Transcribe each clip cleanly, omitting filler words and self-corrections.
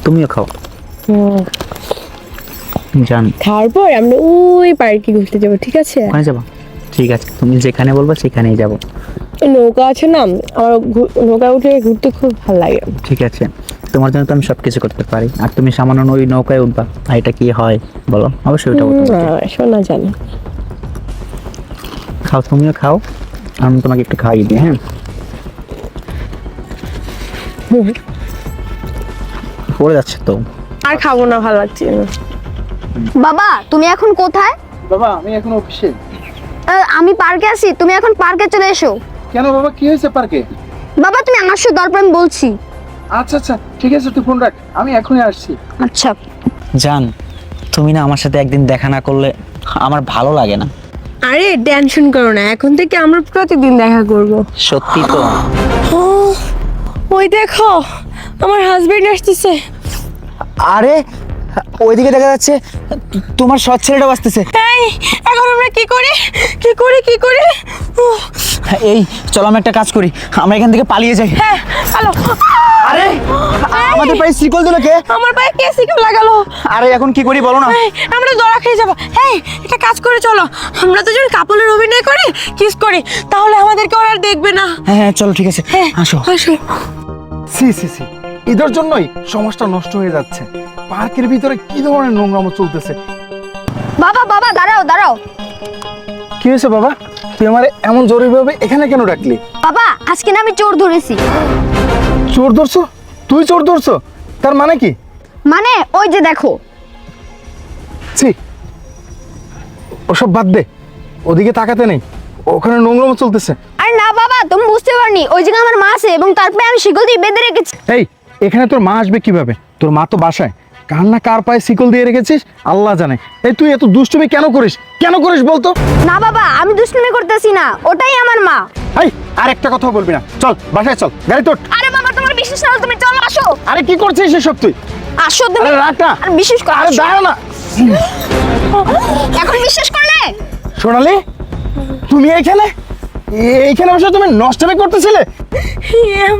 তুমিও খাও। জান, খাওয়ার পর আমরা ওই পার্কে ঘুরতে যাবো, ঠিক আছে? ওখানে যাবো? ঠিক আছে, তুমি যেখানে বলবা সেখানেই যাবো। নৌকা আছে না, আমার নৌকা উঠে ঘুরতে খুব ভালো লাগে। ঠিক আছে, তোমার জন্য তো আমি সবকিছু করতে পারি। আর তুমি সামান্য ওই নৌকায় উঠবা, আর এটা কি হয় বলো? অবশ্যই ওটা শোনা জানি। খাও, তুমিও খাও, আমি তোমাকে একটু খাইয়ে দিই। হ্যাঁ, পড়ে যাচ্ছে তো। আর খাবো না, ভালো লাগছে না। বাবা তুমি এখন কোথায়? বাবা আমি এখন অফিসে। আমি পার্কে আছি, তুমি এখন পার্কে চলে এসো। কেন বাবা, কি হয়েছে পার্কে? বাবা তুমি আসো, তারপর আমি বলছি। আচ্ছা আচ্ছা ঠিক আছে, তুই ফোন রাখ, আমি এখনই আসছি। আচ্ছা। জান, তুমি না আমার সাথে একদিন দেখা না করলে আমার ভালো লাগে না। আরে টেনশন করো না, এখন থেকে আমরা প্রতিদিন দেখা করব। সত্যি তো? ওই দেখো আমার হাজবেন্ড আসতেছে। আরে ওইদিকে দেখা যাচ্ছে তোমার সৎ ছেলেটা আসতেছে। এই এখন আমরা কি করি কি করি কি করি? এই চলো, আমরা একটা কাজ করি, আমরা এখান থেকে পালিয়ে যাই। হ্যাঁ হ্যালো। আরে আমাদের পায়ে শিকল দিল কে? আমার পায়ে কে শিকল লাগালো? আরে এখন কি করি বলো না? আমরা ধরা খেয়ে যাবো। এই একটা কাজ করে চলো, আমরা দুজন কাপলের অভিনয় করি, কিস করি, তাহলে আমাদেরকে ওরা আর দেখবে না। হ্যাঁ হ্যাঁ চলো, ঠিক আছে, আসো। আসো। সি সি সি, এদের জন্যই সমাজটা নষ্ট হয়ে যাচ্ছে। পার্কের ভিতরে কি ধরনের নোংরামো চলতেছে। বাবা বাবা দাঁড়াও দাঁড়াও। কি হয়েছে বাবা, তুই আমার এমন জরুরি ভাবে এখানে কেন ডাকলি? বাবা আজকে না আমি চোর ধরেছি। চোর ধরছো? তুই চোর ধরছো? তার মানে কি? মানে ওই যে দেখো। ছি, ওসব বাদ দে, ওদিকে তাকাতে নেই, ওখানে নোংরামো চলতেছে। আর না বাবা তুমি বুঝতে পারনি, ওই জায়গায় আমার মা আছে এবং তারপরে আমি শিকল দিয়ে বেঁধে রেখেছি। এই এখানে তোর মা আসবে কিভাবে? তোর মা তো বাসায়। কার না কার পায়ে শিকল দিয়ে রেখেছিস আল্লাহ জানে। এই তুই এত দুষ্টুমি কেন করিস? কেন করিস বলতো? না বাবা আমি দুষ্টুমি করতেছি না, ওটাই আমার মা। এই আর একটা কথা বলবি না, চল বাসায় চল, গাড়ি তোর। আরে বাবা তোমার বিশ্বাস না হলে তুমি চলো, আসো। আরে কি করছিস এসব তুই? আসো তুমি। আরে রাখ না। আর বিশ্বাস করো। আরে দাঁড়া না। এখন বিশ্বাস করলে? সোনালি, তুমি এইখানে এইখানে বসে তুমি নষ্টমি করতেছিলে?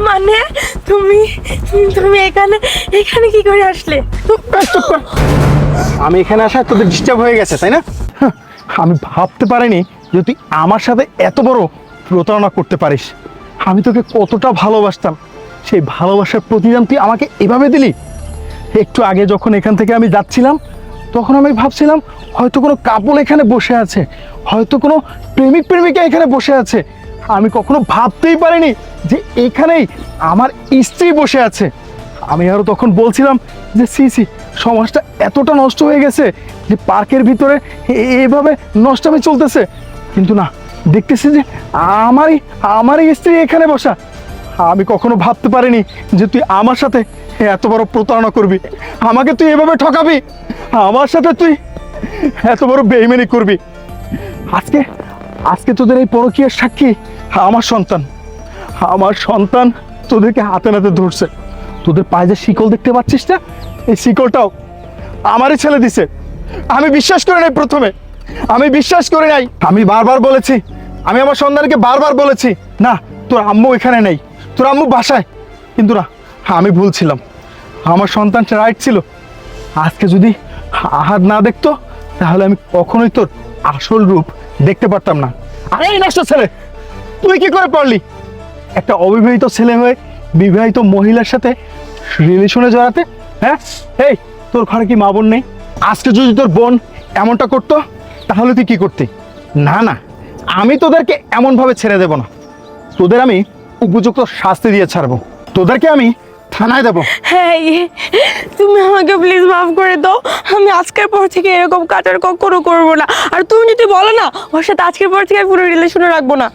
মানে তুমি তুমি এখানে এখানে কি করে আসলে? চুপ কর। আমি এখানে আসা তোদের ডিস্টার্ব হয়ে গেছে তাই না? আমি ভাবতে পারিনি যে তুই আমার সাথে এত বড় প্রতারণা করতে পারিস। আমি তোকে কতটা ভালোবাসতাম, সেই ভালোবাসার প্রতিদান তুই আমাকে এভাবে দিলি। একটু আগে যখন এখান থেকে আমি যাচ্ছিলাম তখন আমি ভাবছিলাম হয়তো কোনো কাপল এখানে বসে আছে, হয়তো কোনো প্রেমিক প্রেমিকা এখানে বসে আছে। আমি কখনো ভাবতেই পারিনি যে এখানেই আমার স্ত্রী বসে আছে। আমি আরও তখন বলছিলাম যে সি সি, সমাজটা এতটা নষ্ট হয়ে গেছে যে পার্কের ভিতরে এভাবে নষ্টামি চলতেছে। কিন্তু না, দেখতেছি যে আমারই স্ত্রী এখানে বসা। আমি কখনো ভাবতে পারিনি যে তুই আমার সাথে এত বড় প্রতারণা করবি, আমাকে তুই এভাবে ঠকাবি, আমার সাথে তুই এত বড় বেইমানি করবি। আজকে আজকে তোদের এই পরকীয়ার সাক্ষী আমার সন্তান তোদেরকে হাতে নাতে ধরছে। তোদের পায়ে যে শিকল দেখতে পাচ্ছিস না, এই শিকলটাও আমারই ছেলে দিছে। আমি বিশ্বাস করি নাই, প্রথমে আমি বিশ্বাস করি নাই। আমি বারবার বলেছি, আমি আমার সন্তানকে বারবার বলেছি না তোর আম্মু এখানে নেই, তোর আম্মু বাসায়। কিন্তু না, আমি ভুল ছিলাম, আমার সন্তান রাইট ছিল। আজকে যদি আহাদ না দেখতো তাহলে আমি কখনোই তোর আসল রূপ দেখতে পারতাম না। আরে এই নষ্ট ছেলে, তুই কি করে পারলি একটা অবিবাহিত ছেলে হয়ে বিবাহিত মহিলার সাথে রিলেশনে জড়াতে? হ্যাঁ, এই তোর ঘরে কি মা বোন নেই? আজকে যদি তোর বোন এমনটা করতো তাহলে তুই কি করতি? না না, আমি তোদেরকে এমনভাবে ছেড়ে দেব না, তোদের আমি উপযুক্ত শাস্তি দিয়ে ছাড়বো, তোদেরকে আমি থানায় দেবো। হ্যাঁ তুমি আমাকে প্লিজ মাফ করে দাও, আমি আজকের পর থেকে এরকম কাজ আর কখনো করবো না। আর তুমি যদি বলো না ওর সাথে আজকের পর থেকে পুরো রিলেশনে রাখবো না।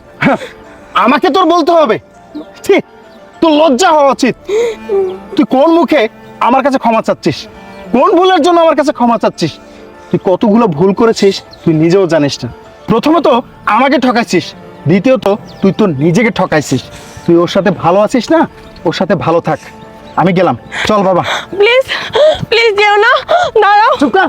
আমাকে তোর বলতে হবে? ঠিক, তোর লজ্জা হওয়া উচিত। তুই কোন মুখে আমার কাছে ক্ষমা চাচ্ছিস? কোন ভুলের জন্য আমার কাছে ক্ষমা চাচ্ছিস? তুই কতগুলো ভুল করেছিস তুই নিজেও জানিস না। প্রথমত আমাকে ঠকাইছিস, দ্বিতীয়ত তুই তোর নিজেকে ঠকাইছিস। তুই ওর সাথে ভালো আছিস না, ওর সাথে ভালো থাক। আমি গেলাম, চল বাবা। প্লিজ প্লিজ যেও না, দাঁড়াও। চুপ কর।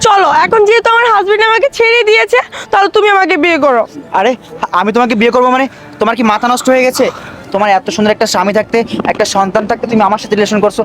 চলো, এখন যেহেতু আমার হাজবেন্ড আমাকে ছেড়ে দিয়েছে তাহলে তুমি আমাকে বিয়ে করো। আরে আমি তোমাকে বিয়ে করবো মানে তোমার কি মাথা নষ্ট হয়ে গেছে? তোমার এত সুন্দর একটা স্বামী থাকতে, একটা সন্তান থাকতে তুমি আমার সাথে রিলেশন করছো।